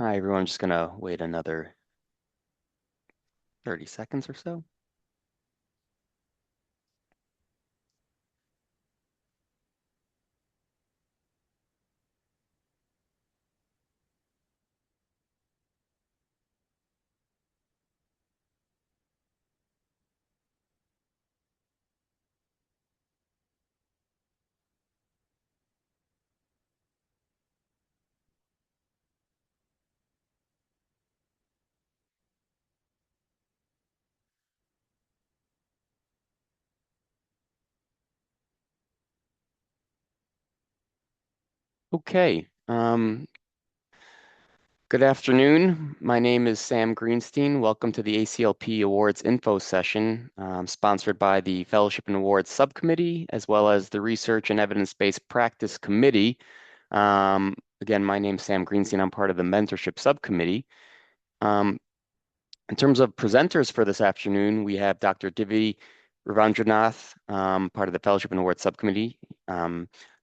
Hi, everyone. Just gonna wait another 30 seconds or so. Okay. Good afternoon. My name is Sam Greenstein. Welcome to the ACLP Awards Info Session, sponsored by the Fellowship and Awards Subcommittee, as well as the Research and Evidence-Based Practice Committee. Again, my name is Sam Greenstein. I'm part of the Mentorship Subcommittee. Um, In terms of presenters for this afternoon, we have Dr. Divi Ravandranath, part of the Fellowship and Awards Subcommittee,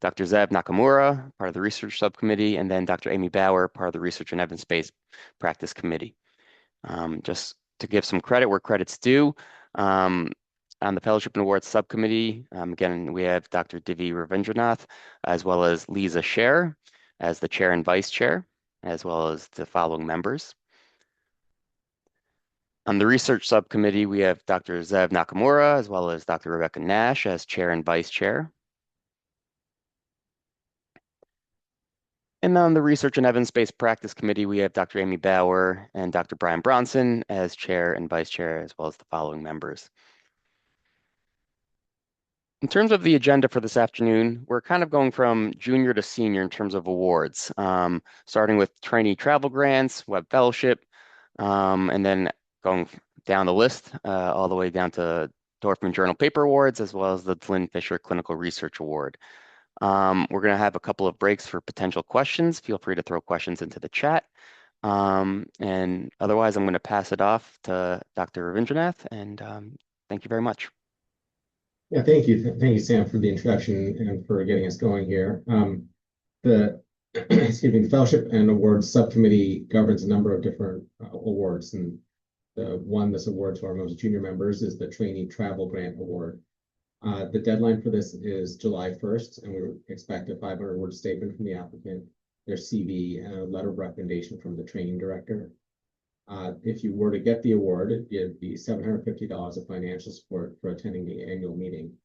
Dr. Zev Nakamura, part of the Research Subcommittee, and then Dr. Amy Bauer, part of the Research and Evidence-Based Practice Committee. Just to give some credit where credit's due, on the Fellowship and Awards Subcommittee, again, we have Dr. Divi Ravindranath, as well as Lisa Scher as the Chair and Vice Chair, as well as the following members. On the research subcommittee, we have Dr. Zev Nakamura, as well as Dr. Rebecca Nash as chair and vice chair. And on the research and evidence-based practice committee, we have Dr. Amy Bauer and Dr. Brian Bronson as chair and vice chair, as well as the following members. In terms of the agenda for this afternoon, we're kind of going from junior to senior in terms of awards, starting with trainee travel grants, web fellowship, and then going down the list all the way down to Dorfman Journal Paper Awards, as well as the Flynn Fisher Clinical Research Award. We're going to have a couple of breaks for potential questions. Feel free to throw questions into the chat. And otherwise, I'm going to pass it off to Dr. Ravindranath, and thank you very much. Yeah, thank you. Thank you, Sam, for the introduction and for getting us going here. The excuse me, the Fellowship and Awards Subcommittee governs a number of different awards, and the one this award to our most junior members is the Trainee Travel Grant Award. The deadline for this is July 1st, and we expect a 500-word statement from the applicant, their CV, and a letter of recommendation from the training director. If you were to get the award, it'd be $750 of financial support for attending the annual meeting.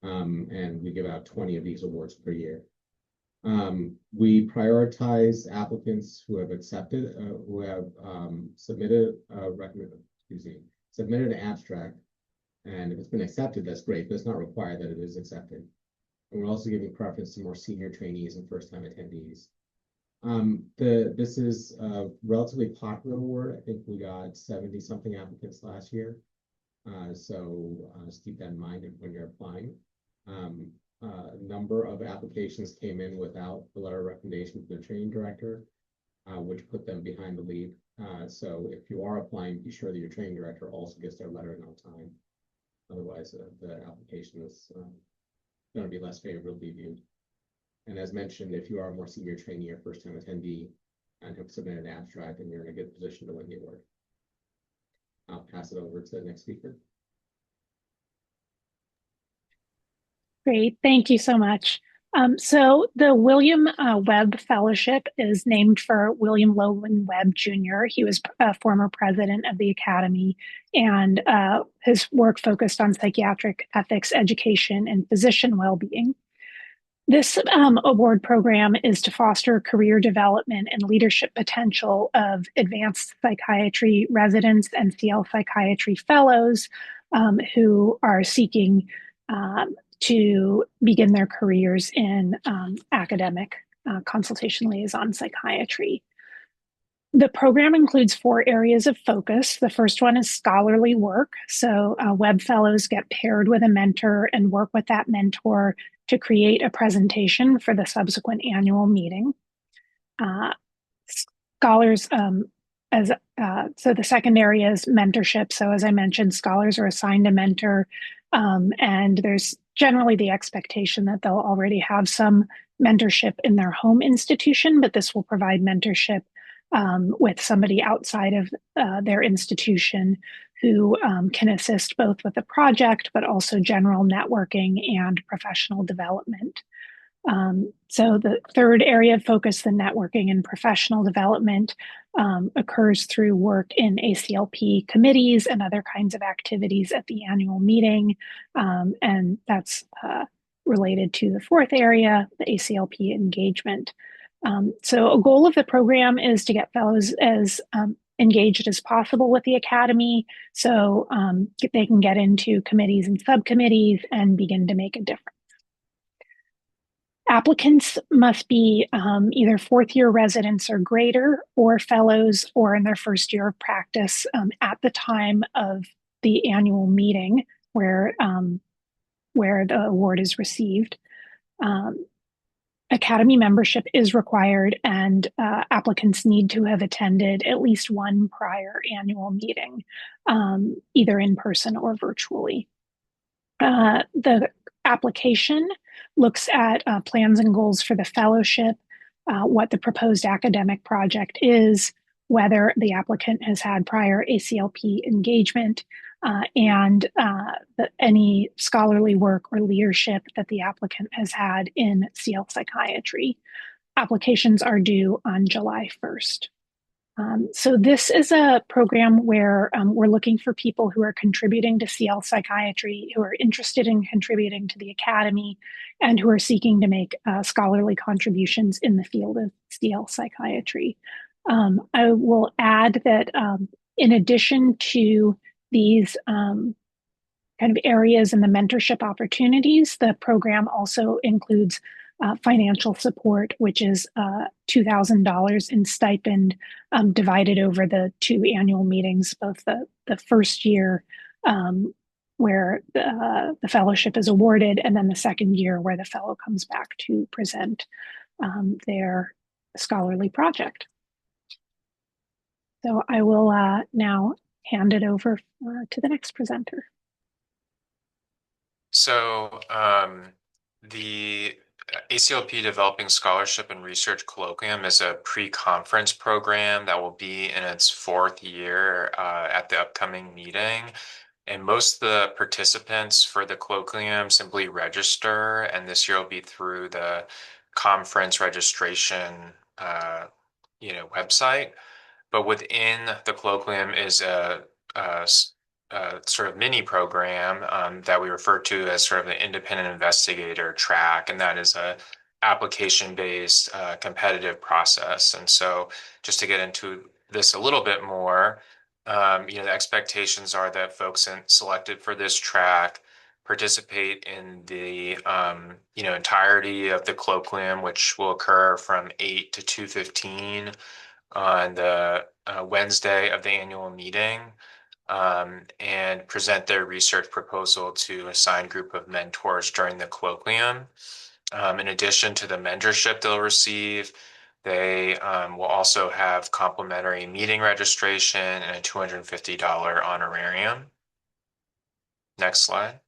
And we give out 20 of these awards per year. We prioritize applicants who have accepted, who have submitted an abstract. And if it's been accepted, that's great, but it's not required that it is accepted. And we're also giving preference to more senior trainees and first-time attendees. This is a relatively popular award. I think we got 70-something applicants last year. So just keep that in mind when you're applying. A number of applications came in without the letter of recommendation from the training director, which put them behind the lead. So if you are applying, be sure that your training director also gets their letter in on time. Otherwise, the application is going to be less favorably viewed. And as mentioned, if you are a more senior trainee or first-time attendee and have submitted an abstract, then you're in a good position to win the award. I'll pass it over to the next speaker. Great, thank you so much. So the William Webb Fellowship is named for William Logan Webb Jr. He was a former president of the Academy, and his work focused on psychiatric ethics, education, and physician well-being. This award program is to foster career development and leadership potential of advanced psychiatry residents and CL psychiatry fellows who are seeking to begin their careers in academic consultation liaison psychiatry. The program includes 4 areas of focus. The first one is scholarly work. So Webb Fellows get paired with a mentor and work with that mentor to create a presentation for the subsequent annual meeting. Scholars, so the second area is mentorship. So as I mentioned, scholars are assigned a mentor, and there's generally the expectation that they'll already have some mentorship in their home institution, but this will provide mentorship with somebody outside of their institution who can assist both with the project, but also general networking and professional development. So the third area of focus, the networking and professional development, occurs through work in ACLP committees and other kinds of activities at the annual meeting. And that's related to the fourth area, the ACLP engagement. So a goal of the program is to get fellows as engaged as possible with the Academy so they can get into committees and subcommittees and begin to make a difference. Applicants must be either fourth year residents or greater, or fellows, or in their first year of practice at the time of the annual meeting where the award is received. Academy membership is required, and applicants need to have attended at least one prior annual meeting, either in person or virtually. The application looks at plans and goals for the fellowship, what the proposed academic project is, whether the applicant has had prior ACLP engagement, and any scholarly work or leadership that the applicant has had in CL psychiatry. Applications are due on July 1st. So this is a program where we're looking for people who are contributing to CL psychiatry, who are interested in contributing to the Academy, and who are seeking to make scholarly contributions in the field of CL psychiatry. I will add that in addition to these kind of areas and the mentorship opportunities, the program also includes financial support, which is $2,000 in stipend divided over the two annual meetings, both the first year where the fellowship is awarded, and then the second year where the fellow comes back to present their scholarly project. So I will now hand it over to the next presenter. So the ACLP Developing Scholarship and Research Colloquium is a pre-conference program that will be in its fourth year at the upcoming meeting. And most of the participants for the colloquium simply register, and this year will be through the conference registration website. But within the colloquium is a sort of mini program that we refer to as sort of an independent investigator track, and that is a application-based competitive process. And so just to get into this a little bit more, the expectations are that folks selected for this track participate in the entirety of the colloquium, which will occur from 8 to 2:15 on the Wednesday of the annual meeting, and present their research proposal to a assigned group of mentors during the colloquium. In addition to the mentorship they'll receive, they will also have complimentary meeting registration and a $250 honorarium. Next slide.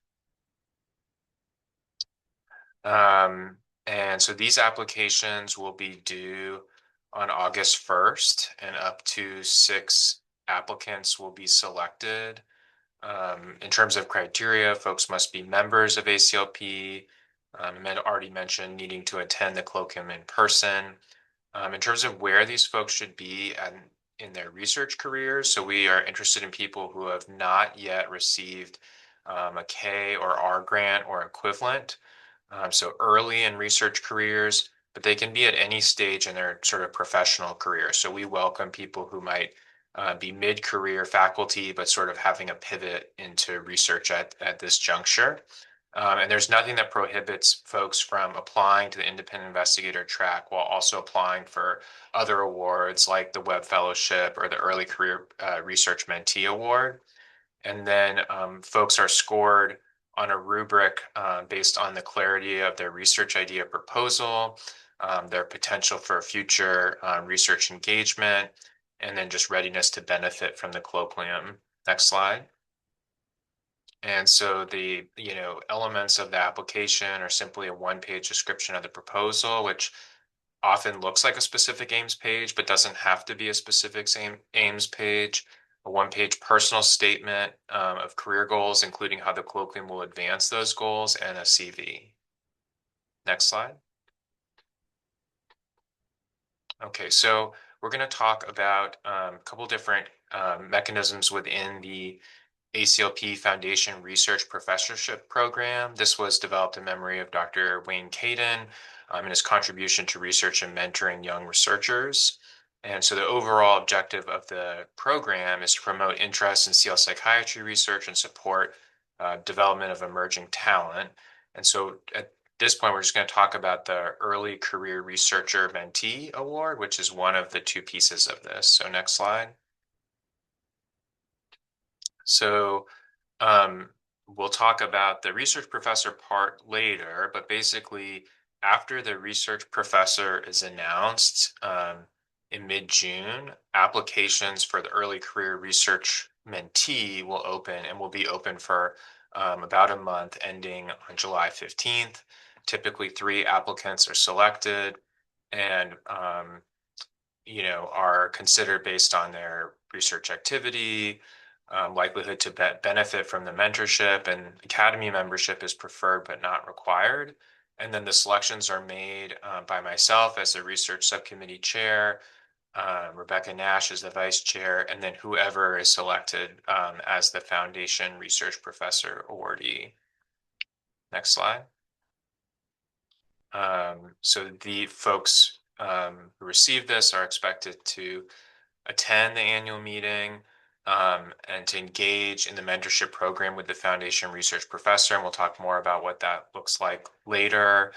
And so these applications will be due on August 1st, and up to 6 applicants will be selected. In terms of criteria, folks must be members of ACLP. I already mentioned needing to attend the colloquium in person. In terms of where these folks should be in their research careers, so we are interested in people who have not yet received a K or R grant or equivalent. So early in research careers, but they can be at any stage in their sort of professional career. So we welcome people who might be mid-career faculty, but sort of having a pivot into research at this juncture. And there's nothing that prohibits folks from applying to the independent investigator track while also applying for other awards like the Webb Fellowship or the Early Career Research Mentee Award. And then folks are scored on a rubric based on the clarity of their research idea proposal, their potential for future research engagement, and then just readiness to benefit from the colloquium. Next slide. And so the elements of the application are simply a one-page description of the proposal, which often looks like a specific aims page, but doesn't have to be a specific same aims page. A one-page personal statement of career goals, including how the colloquium will advance those goals, and a CV. Next slide. Okay, so we're going to talk about a couple different mechanisms within the ACLP Foundation Research Professorship Program. This was developed in memory of Dr. Wayne Caden and his contribution to research and mentoring young researchers. And so the overall objective of the program is to promote interest in CL psychiatry research and support development of emerging talent. And so at this point, we're just going to talk about the Early Career Researcher Mentee Award, which is one of the two pieces of this. So next slide. So we'll talk about the research professor part later, but basically after the research professor is announced in mid-June, applications for the early career research mentee will open and will be open for about a month ending on July 15th. Typically 3 applicants are selected and are considered based on their research activity, likelihood to benefit from the mentorship, and academy membership is preferred but not required. And then the selections are made by myself as the research subcommittee chair, Rebecca Nash as the vice chair, and then whoever is selected as the foundation research professor awardee. Next slide. So the folks who receive this are expected to attend the annual meeting and to engage in the mentorship program with the foundation research professor. And we'll talk more about what that looks like later.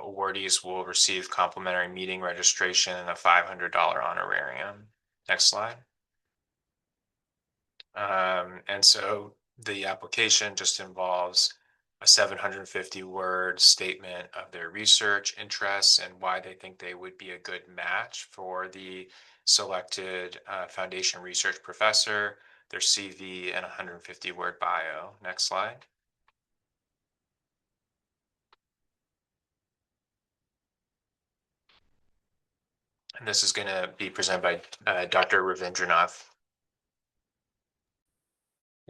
Awardees will receive complimentary meeting registration and a $500 honorarium. Next slide. And so the application just involves a 750-word statement of their research interests and why they think they would be a good match for the selected foundation research professor, their CV, and a 150-word bio. Next slide. And this is going to be presented by Dr. Ravindranath.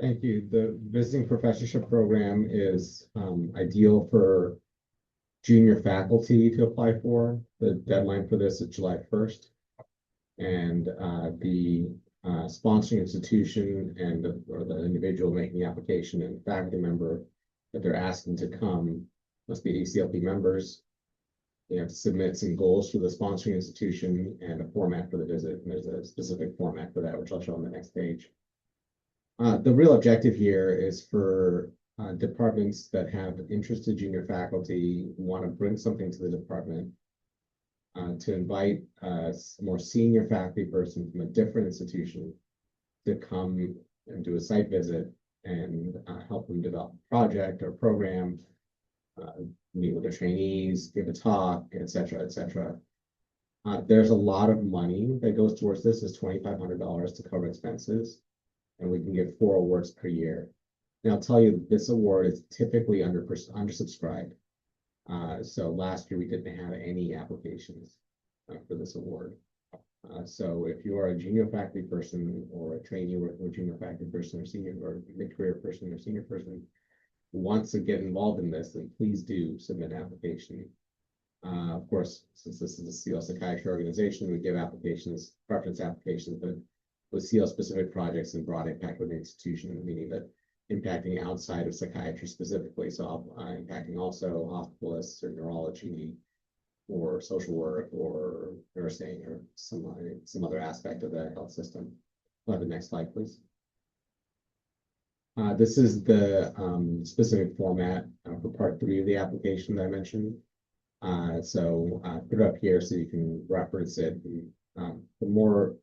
Thank you. The visiting professorship program is ideal for junior faculty to apply for. The deadline for this is July 1st. And the sponsoring institution and or the individual making the application and faculty member that they're asking to come must be ACLP members. They have to submit some goals for the sponsoring institution and a format for the visit. And there's a specific format for that, which I'll show on the next page. The real objective here is for departments that have interested junior faculty who want to bring something to the department to invite a more senior faculty person from a different institution to come and do a site visit and help them develop a project or program, meet with their trainees, give a talk, et cetera, et cetera. There's a lot of money that goes towards this. Is $2,500 to cover expenses, and we can give 4 awards per year. And I'll tell you, this award is typically undersubscribed. So last year we didn't have any applications for this award. So if you are a junior faculty person or a trainee working with a junior faculty person or senior or mid-career person or senior person who wants to get involved in this, then please do submit an application. Of course, since this is a CL psychiatry organization, we give applications, preference applications, but with CL specific projects and broad impact with the institution, meaning that impacting outside of psychiatry specifically, so impacting also hospitalists or neurology or social work or nursing or some other aspect of the health system. Go ahead, the next slide, please. This is the specific format for part 3 of the application that I mentioned. So put it up here so you can reference it. The more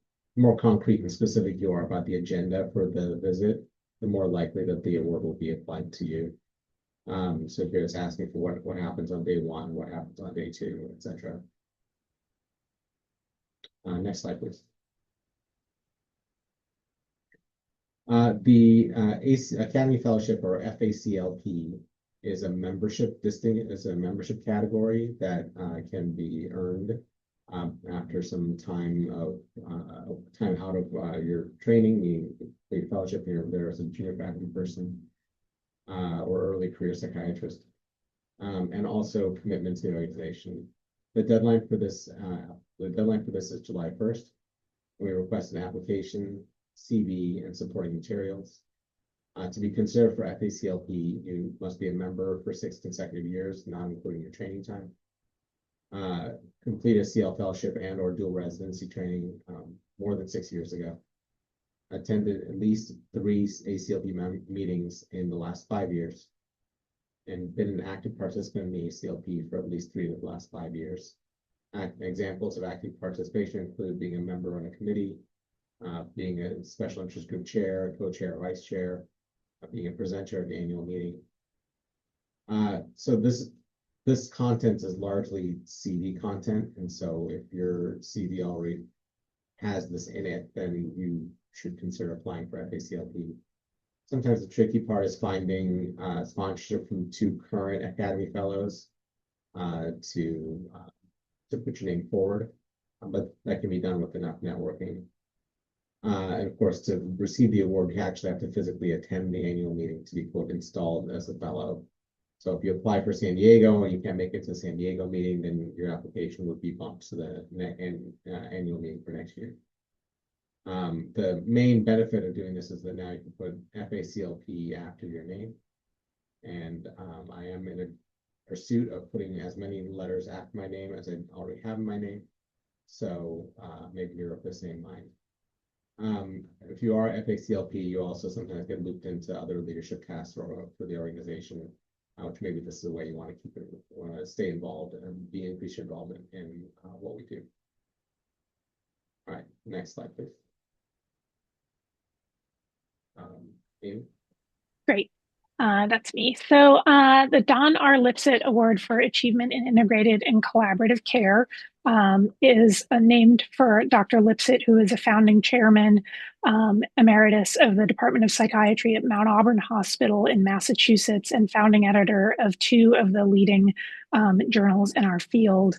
concrete and specific you are about the agenda for the visit, the more likely that the award will be applied to you. So here it's asking for what happens on day 1, what happens on day 2, etc. Next slide, please. The Academy Fellowship, or FACLP, is a membership category that can be earned after some time out of your training, the fellowship, you're there as a junior faculty person or early career psychiatrist, and also commitment to the organization. The deadline for this is July 1st. We request an application, CV, and supporting materials. To be considered for FACLP, you must be a member for 6 consecutive years, not including your training time. Complete a CL fellowship and or dual residency training more than 6 years ago. Attended at least 3 ACLP meetings in the last 5 years, and been an active participant in the ACLP for at least 3 of the last 5 years. Examples of active participation include being a member on a committee, being a special interest group chair, co-chair, or vice chair, being a presenter at the annual meeting. So this content is largely CV content, and so if your CV already has this in it, then you should consider applying for FACLP. Sometimes the tricky part is finding sponsorship from 2 current Academy Fellows to put your name forward, but that can be done with enough networking. And of course, to receive the award, you actually have to physically attend the annual meeting to be, quote, installed as a fellow. So if you apply for San Diego and you can't make it to the San Diego meeting, then your application would be bumped to the annual meeting for next year. The main benefit of doing this is that now you can put FACLP after your name. And I am in a pursuit of putting as many letters after my name as I already have in my name. So maybe you're of the same mind. If you are FACLP, you also sometimes get looped into other leadership tasks for the organization, which maybe this is the way you want to stay involved and increase your involvement in what we do. All right, next slide, please. Amy? Great. That's me. So the Don R. Lipsett Award for Achievement in Integrated and Collaborative Care is named for Dr. Lipsett, who is a founding chairman emeritus of the Department of Psychiatry at Mount Auburn Hospital in Massachusetts and founding editor of 2 of the leading journals in our field.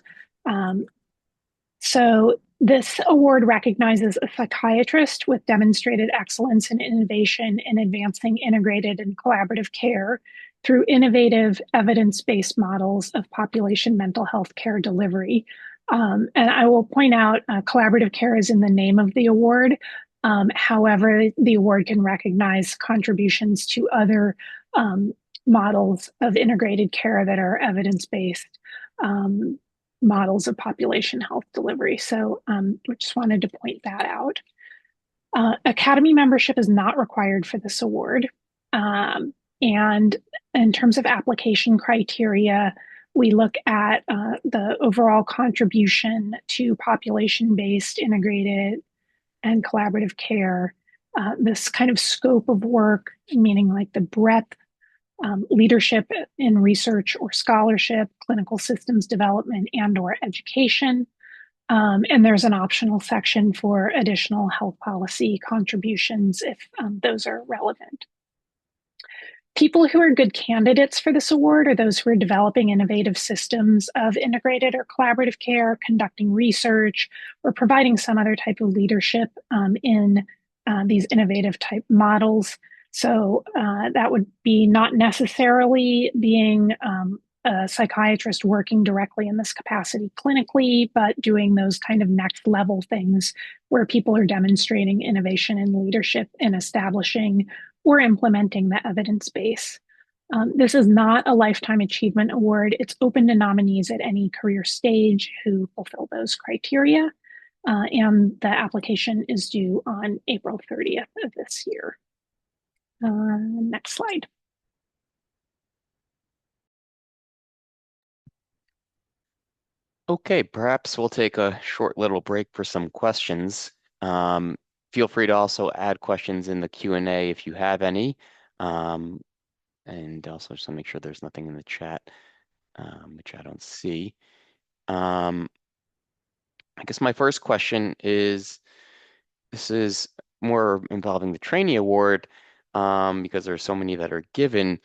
So this award recognizes a psychiatrist with demonstrated excellence and innovation in advancing integrated and collaborative care through innovative evidence-based models of population mental health care delivery. And I will point out collaborative care is in the name of the award. However, the award can recognize contributions to other models of integrated care that are evidence-based models of population health delivery. So we just wanted to point that out. Academy membership is not required for this award. And in terms of application criteria, we look at the overall contribution to population-based integrated and collaborative care, this kind of scope of work, meaning like the breadth, leadership in research or scholarship, clinical systems development, and or education. And there's an optional section for additional health policy contributions if those are relevant. People who are good candidates for this award are those who are developing innovative systems of integrated or collaborative care, conducting research, or providing some other type of leadership in these innovative type models. So that would be not necessarily being a psychiatrist working directly in this capacity clinically, but doing those kind of next level things where people are demonstrating innovation and leadership in establishing or implementing the evidence base. This is not a lifetime achievement award. It's open to nominees at any career stage who fulfill those criteria. And the application is due on April 30th of this year. Next slide. Okay, perhaps we'll take a short little break for some questions. Feel free to also add questions in the Q&A if you have any. And also just to make sure there's nothing in the chat, which I don't see. I guess my first question is, this is more involving the trainee award because there are so many that are given.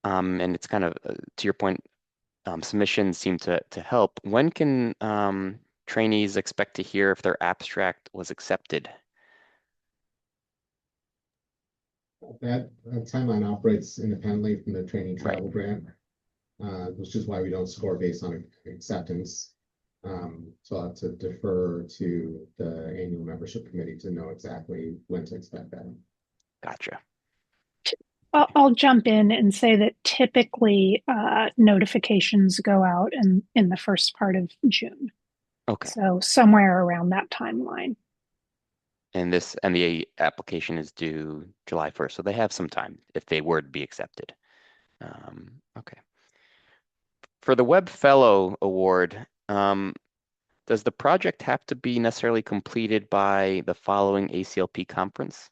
and it's kind of to your point, submissions seem to help. When can trainees expect to hear if their abstract was accepted? That timeline operates independently from the training Right. travel grant, which is why we don't score based on acceptance. So I'll have to defer to the annual membership committee to know exactly when to expect that. Gotcha. I'll jump in and say that typically notifications go out in the first part of June. Okay. So somewhere around that timeline. And the application is due July 1st, so they have some time if they were to be accepted. Okay. For the Web Fellow Award, does the project have to be necessarily completed by the following ACLP conference?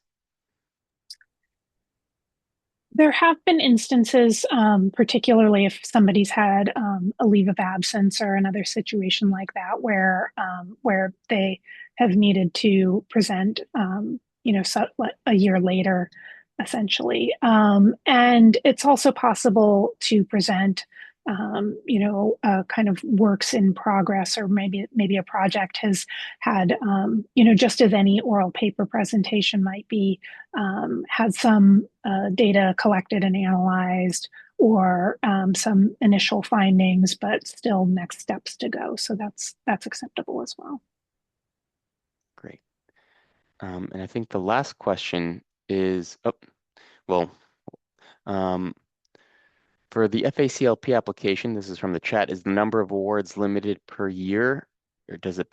There have been instances, particularly if somebody's had a leave of absence or another situation like that, where they have needed to present, a year later, essentially. And it's also possible to present, kind of works in progress, or maybe a project has had, just as any oral paper presentation might be, had some data collected and analyzed, or some initial findings, but still next steps to go. So that's acceptable as well. Great. And I think the last question is, well, um, for the FACLP application, this is from the chat, is the number of awards limited per year, or does it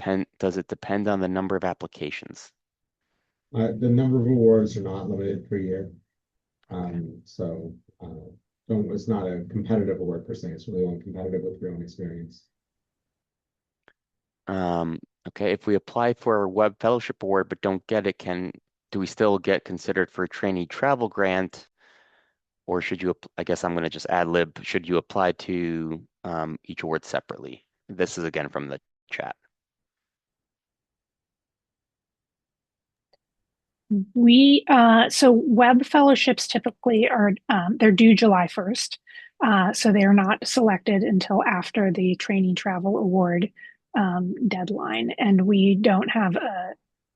depend on the number of applications? The number of awards are not limited per year. Okay. So it's not a competitive award per se. It's really only competitive with your own experience. Okay, if we apply for a Web Fellowship Award but don't get it, do we still get considered for a trainee travel grant? Or should you, I guess I'm going to just ad lib, should you apply to each award separately? This is again from the chat. So web fellowships typically are they're due July 1st. So they are not selected until after the trainee travel award deadline, and we don't have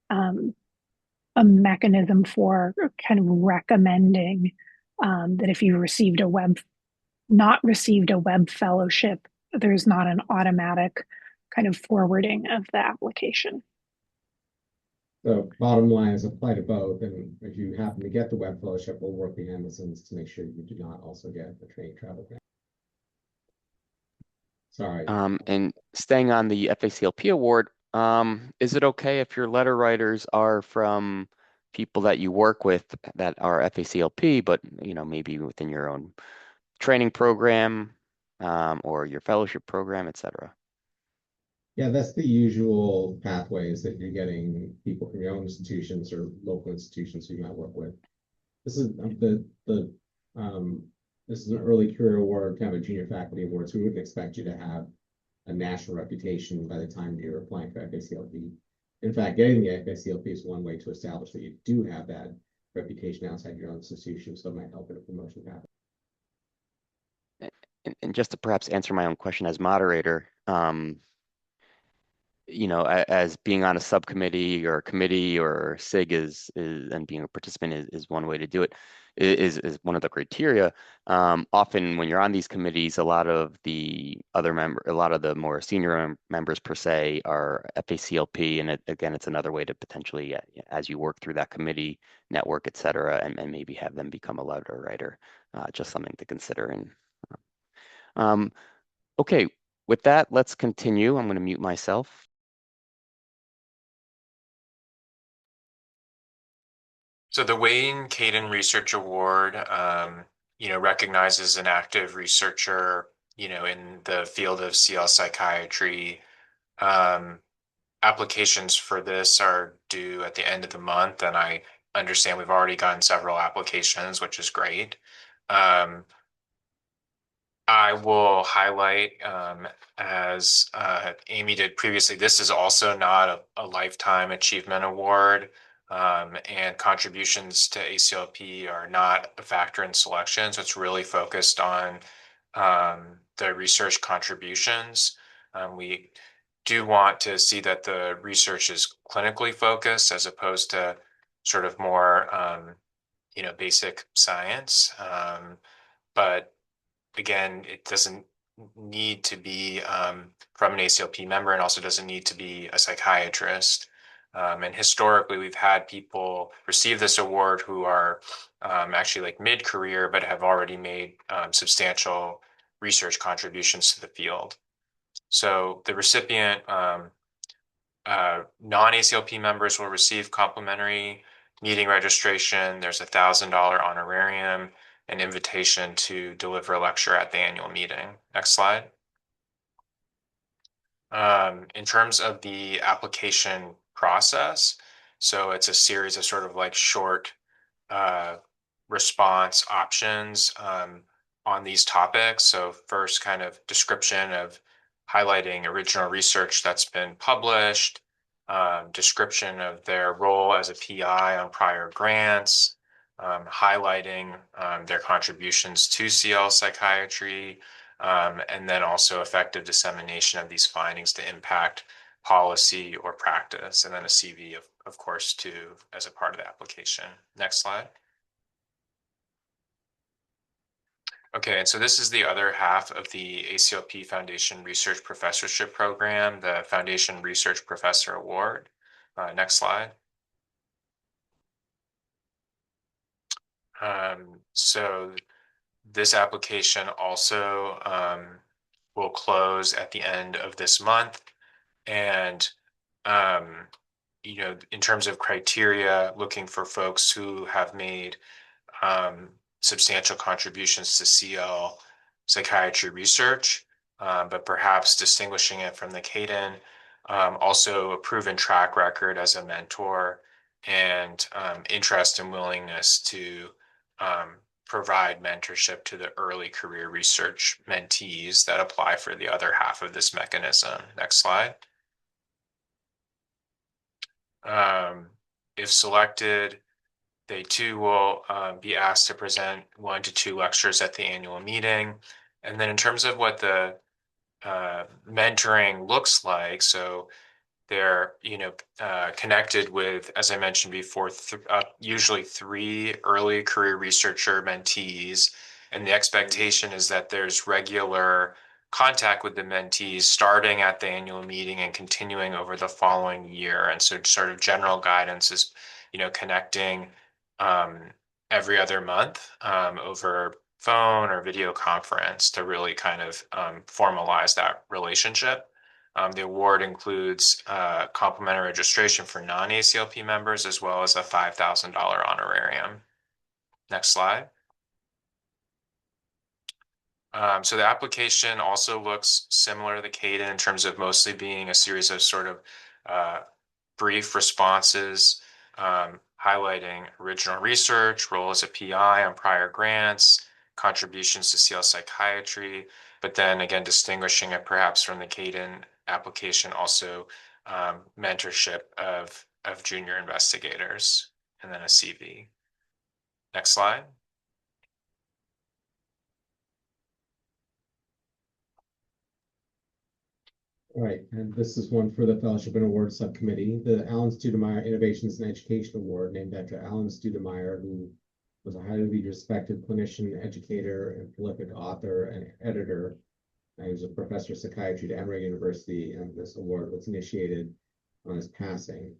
a mechanism for kind of recommending that if you not received a web fellowship, there's not an automatic kind of forwarding of the application. The bottom line is apply to both, and if you happen to get the web fellowship, we'll work behind the scenes to make sure you do not also get the training travel grant. Sorry. And staying on the FACLP award, is it okay if your letter writers are from people that you work with that are FACLP, but maybe within your own training program, or your fellowship program, etc.? Yeah, that's the usual pathways that you're getting people from your own institutions or local institutions who you might work with. This is this is an early career award, kind of a junior faculty award, so we wouldn't expect you to have a national reputation by the time you're applying for FACLP. In fact, getting the FACLP is one way to establish that you do have that reputation outside your own institution, so it might help in a promotion path. And just to perhaps answer my own question as moderator, as being on a subcommittee or a committee or SIG and being a participant is one way to do it, is one of the criteria. Often when you're on these committees, a lot of the more senior members per se are FACLP, and again, it's another way to potentially, as you work through that committee network, et cetera, and maybe have them become a letter writer, just something to consider. And okay, with that, let's continue. I'm going to mute myself. So the Wayne Caden Research Award, recognizes an active researcher, in the field of CL psychiatry. Applications for this are due at the end of the month, and I understand we've already gotten several applications, which is great. I will highlight, as Amy did previously, this is also not a lifetime achievement award. and contributions to ACLP are not a factor in selection. So it's really focused on the research contributions. We do want to see that the research is clinically focused as opposed to sort of more, basic science. But again, it doesn't need to be from an ACLP member, and also doesn't need to be a psychiatrist. And historically, we've had people receive this award who are actually like mid-career, but have already made substantial research contributions to the field. So the recipient, non-ACLP members will receive complimentary meeting registration. There's $1,000 honorarium, an invitation to deliver a lecture at the annual meeting. Next slide. In terms of the application process, so it's a series of sort of like short response options on these topics. So first, kind of description of highlighting original research that's been published, description of their role as a PI on prior grants, highlighting their contributions to CL psychiatry, and then also effective dissemination of these findings to impact policy or practice, and then a CV, of course, too, as a part of the application. Next slide. Okay, and so this is the other half of the ACLP Foundation Research Professorship Program, the Foundation Research Professor Award. Next slide. So this application also will close at the end of this month. And, in terms of criteria, looking for folks who have made substantial contributions to CL psychiatry research, but perhaps distinguishing it from the Caden, also a proven track record as a mentor and interest and willingness to provide mentorship to the early career research mentees that apply for the other half of this mechanism. Next slide. If selected, they too will be asked to present 1 to 2 lectures at the annual meeting. And then in terms of what the mentoring looks like, so they're connected with, as I mentioned before, usually 3 early career researcher mentees. And the expectation is that there's regular contact with the mentees starting at the annual meeting and continuing over the following year. And so sort of general guidance is, connecting every other month over phone or video conference to really kind of formalize that relationship. The award includes complimentary registration for non-ACLP members, as well as a $5,000 honorarium. Next slide. So the application also looks similar to the Caden in terms of mostly being a series of sort of brief responses, highlighting original research, role as a PI on prior grants, contributions to CL psychiatry, but then again, distinguishing it perhaps from the Caden application, also mentorship of junior investigators, and then a CV. Next slide. All right, and this is one for the Fellowship and Awards Subcommittee. The Alan Studemeyer Innovations in Education Award, named after Alan Studemeyer, who was a highly respected clinician, educator, and prolific author and editor. He was a professor of psychiatry at Emory University, and this award was initiated on his passing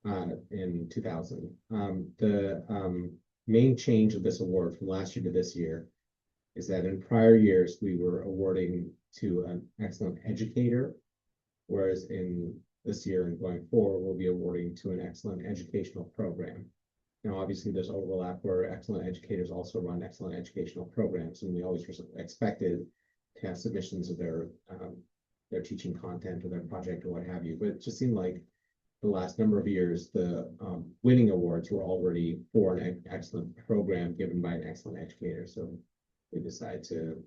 in 2000. The main change of this award from last year to this year is that in prior years, we were awarding to an excellent educator, whereas in this year and going forward, we'll be awarding to an excellent educational program. Now, obviously, there's overlap where excellent educators also run excellent educational programs, and we always expected to have submissions of their teaching content or their project or what have you. But it just seemed like the last number of years, the winning awards were already for an excellent program given by an excellent educator. So we decided to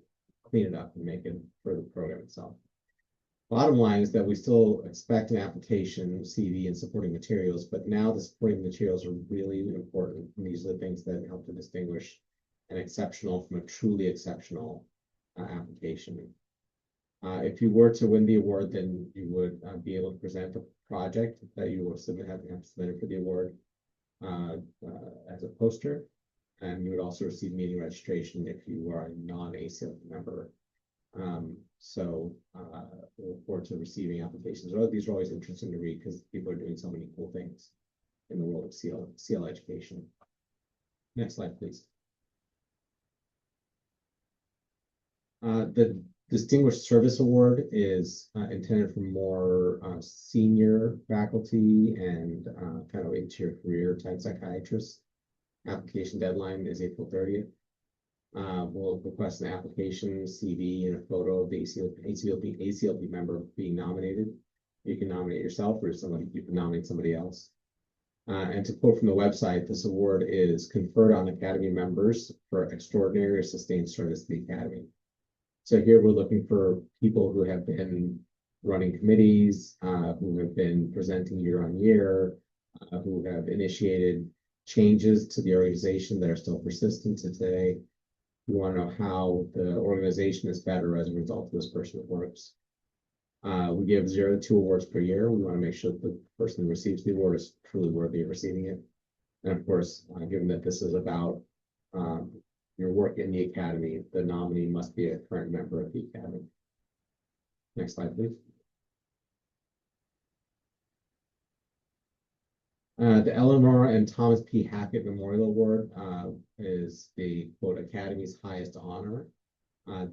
clean it up and make it for the program itself. Bottom line is that we still expect an application, CV, and supporting materials, but now the supporting materials are really important. And these are the things that help to distinguish an exceptional from a truly exceptional application. If you were to win the award, then you would be able to present a project that you will have submitted for the award as a poster, and you would also receive meeting registration if you are a non-ACLP member. We look forward to receiving applications. These are always interesting to read because people are doing so many cool things in the world of CL education. Next slide, please. The Distinguished Service Award is intended for more senior faculty and kind of into your career type psychiatrists. Application deadline is April 30th. We'll request an application, CV, and a photo of the ACLP member being nominated. You can nominate yourself or you can nominate somebody else. And to quote from the website, this award is conferred on Academy members for extraordinary or sustained service to the Academy. So here we're looking for people who have been running committees, who have been presenting year on year, who have initiated changes to the organization that are still persistent today. We want to know how the organization is better as a result of this person that works. We give 0 to 2 awards per year. We want to make sure that the person who receives the award is truly worthy of receiving it. And of course, given that this is about your work in the Academy, the nominee must be a current member of the Academy. Next slide, please. The Eleanor and Thomas P. Hackett Memorial Award is the, quote, Academy's highest honor.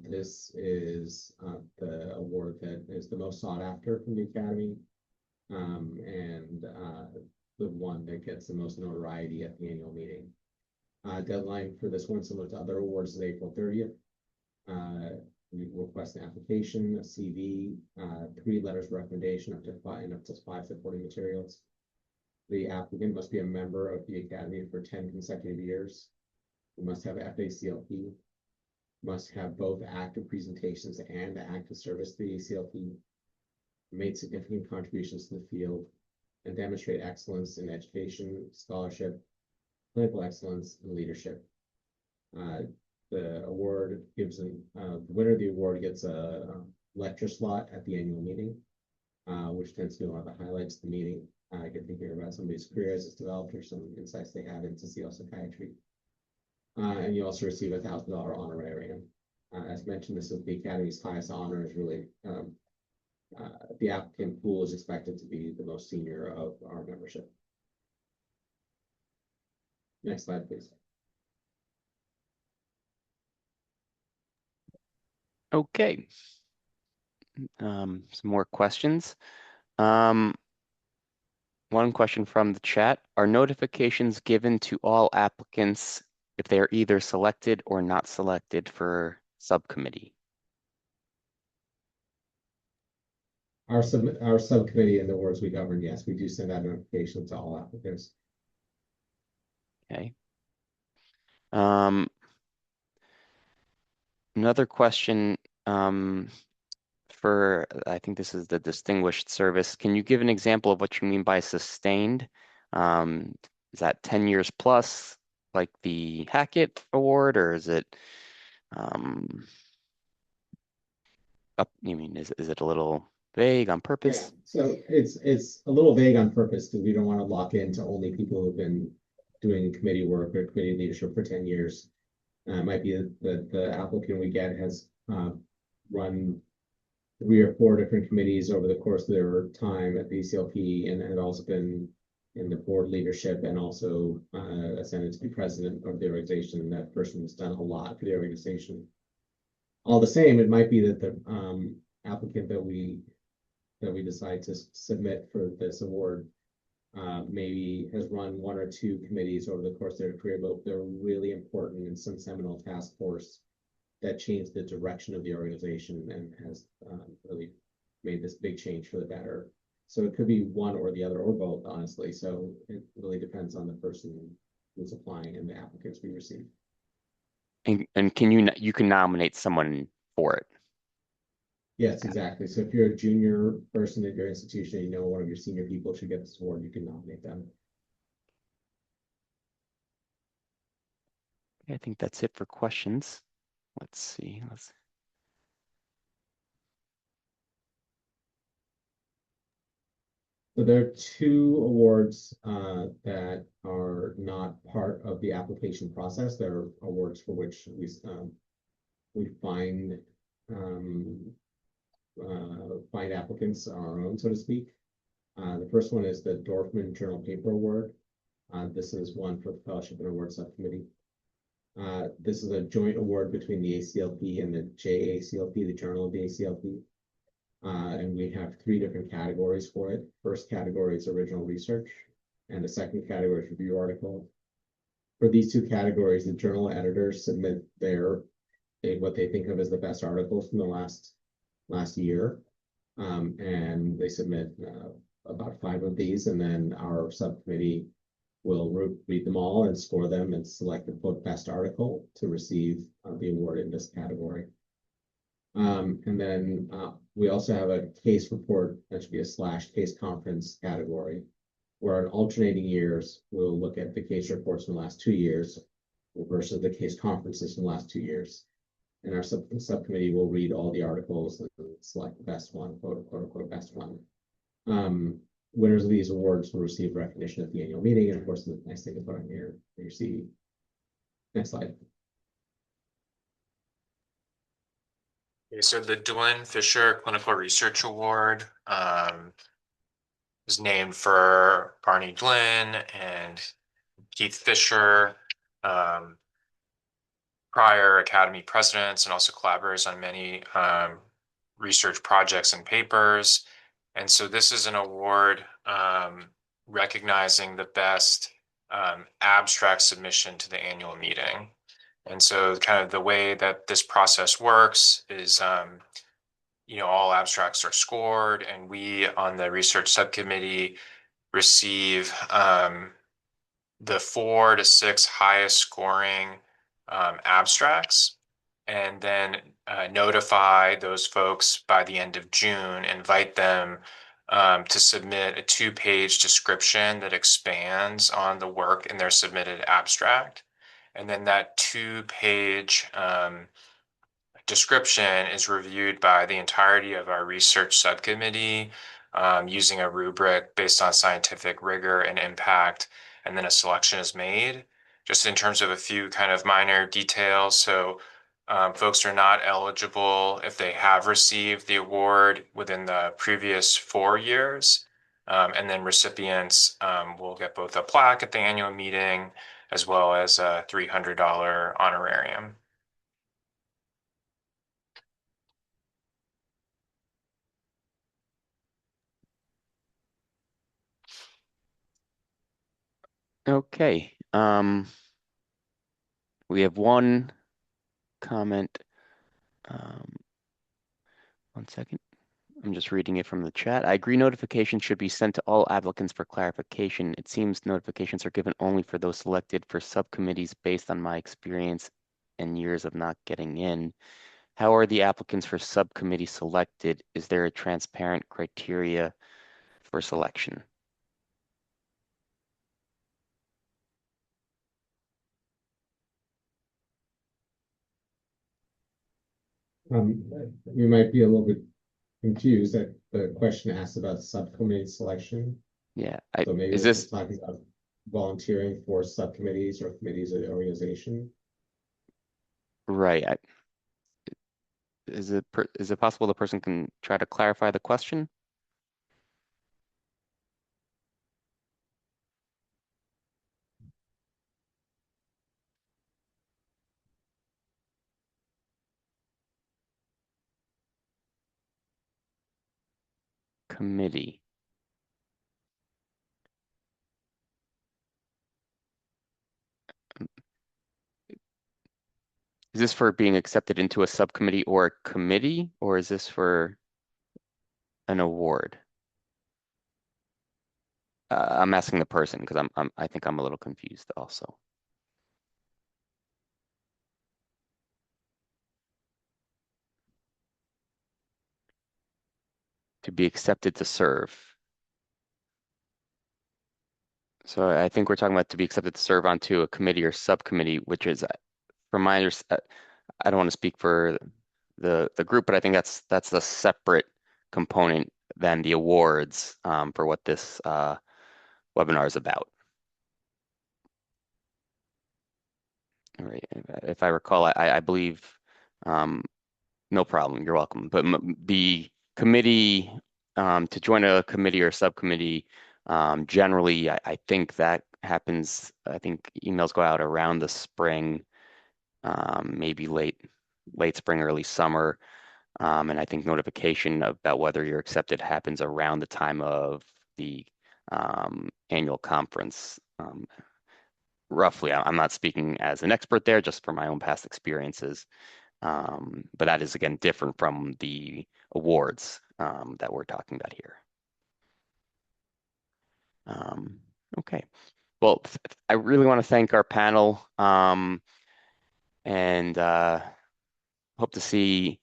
This is the award that is the most sought after from the Academy and the one that gets the most notoriety at the annual meeting. Deadline for this one, similar to other awards, is April 30th. We request an application, a CV, 3 letters of recommendation, up to 5 supporting materials. The applicant must be a member of the Academy for 10 consecutive years. We must have FACLP, must have both active presentations and active service to the ACLP, made significant contributions to the field, and demonstrate excellence in education, scholarship, clinical excellence, and leadership. The award gives the winner of the award gets a lecture slot at the annual meeting, which tends to be one of the highlights of the meeting. I get to hear about somebody's career as it's developed or some insights they have into CL psychiatry. And you also receive a $1,000 honorarium. As mentioned, this is the Academy's highest honor. Is really the applicant pool is expected to be the most senior of our membership. Next slide, please. Okay. Some more questions. One question from the chat. Are notifications given to all applicants if they are either selected or not selected for subcommittee? Our subcommittee and the awards we govern, yes, we do send out notifications to all applicants. Okay. Another question for, I think this is the distinguished service. Can you give an example of what you mean by sustained? Is that 10 years plus, like the Hackett Award, or is it is it a little vague on purpose? Yeah, so it's a little vague on purpose because we don't want to lock into only people who've been doing committee work or committee leadership for 10 years. It might be that the applicant we get has run 3 or 4 different committees over the course of their time at the ACLP and had also been in the board leadership and also ascended to be president of the organization. And that person has done a lot for the organization. All the same, it might be that the applicant that we decide to submit for this award maybe has run 1 or 2 committees over the course of their career, but they're really important in some seminal task force that changed the direction of the organization and has really made this big change for the better. So it could be one or the other or both, honestly. So it really depends on the person who's applying and the applicants we receive. And can you can nominate someone for it? Yes, exactly. So if you're a junior person at your institution, you know one of your senior people should get this award, you can nominate them. I think that's it for questions. Let's see. So there are two awards that are not part of the application process. They're awards for which we um, find applicants on our own, so to speak. The first one is the Dorfman Journal Paper Award. This is one for the Fellowship and Award Subcommittee. This is a joint award between the ACLP and the JACLP, the Journal of the ACLP. And we have three different categories for it. First category is original research, and the second category is review article. For these two categories, the journal editors submit what they think of as the best articles from the last year, and they submit about 5 of these, and then our subcommittee will read them all and score them and select the best article to receive the award in this category. And then we also have a case report, that should be a / case conference category, where in alternating years, we'll look at the case reports from the last 2 years versus the case conferences from the last 2 years. And our subcommittee will read all the articles and select the best one, quote unquote, best one. Winners of these awards will receive recognition at the annual meeting. And of course, the nice thing to put on your CV. Next slide. Okay, so the Dylan Fisher Clinical Research Award is named for Barney Dlin and Keith Fisher, prior Academy presidents and also collaborators on many research projects and papers. And so this is an award recognizing the best abstract submission to the annual meeting. And so kind of the way that this process works is, all abstracts are scored, and we on the research subcommittee receive the 4 to 6 highest scoring abstracts, and then notify those folks by the end of June, invite them to submit a 2-page description that expands on the work in their submitted abstract. And then that 2-page description is reviewed by the entirety of our research subcommittee using a rubric based on scientific rigor and impact, and then a selection is made. Just in terms of a few kind of minor details, so folks are not eligible if they have received the award within the previous 4 years, and then recipients will get both a plaque at the annual meeting as well as a $300 honorarium. Okay. We have one comment. 1 second. I'm just reading it from the chat. I agree notifications should be sent to all applicants for clarification. It seems notifications are given only for those selected for subcommittees based on my experience and years of not getting in. How are the applicants for subcommittee selected? Is there a transparent criteria for selection? We might be a little bit confused that the question asked about subcommittee selection. Yeah. So maybe Is we're this talking about volunteering for subcommittees or committees of the organization. right? Is it possible the person can try to clarify the question? Committee. Is this for being accepted into a subcommittee or a committee, or is this for an award? I'm asking the person because I think I'm a little confused also. to be accepted to serve. So I think we're talking about to be accepted to serve onto a committee or subcommittee, which is, from my understanding, I don't want to speak for the group, but I think that's a separate component than the awards for what this webinar is about. All right. If I recall, I believe, no problem, you're welcome. But the committee, to join a committee or subcommittee, generally, I think that happens, I think emails go out around the spring, maybe late spring, early summer. And I think notification about whether you're accepted happens around the time of the annual conference. Roughly, I'm not speaking as an expert there, just from my own past experiences. But that is, again, different from the awards that we're talking about here. Okay. Well, I really want to thank our panel and hope to see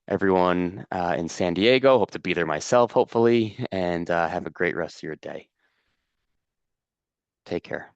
everyone in San Diego. Hope to be there myself, hopefully, and have a great rest of your day. Take care.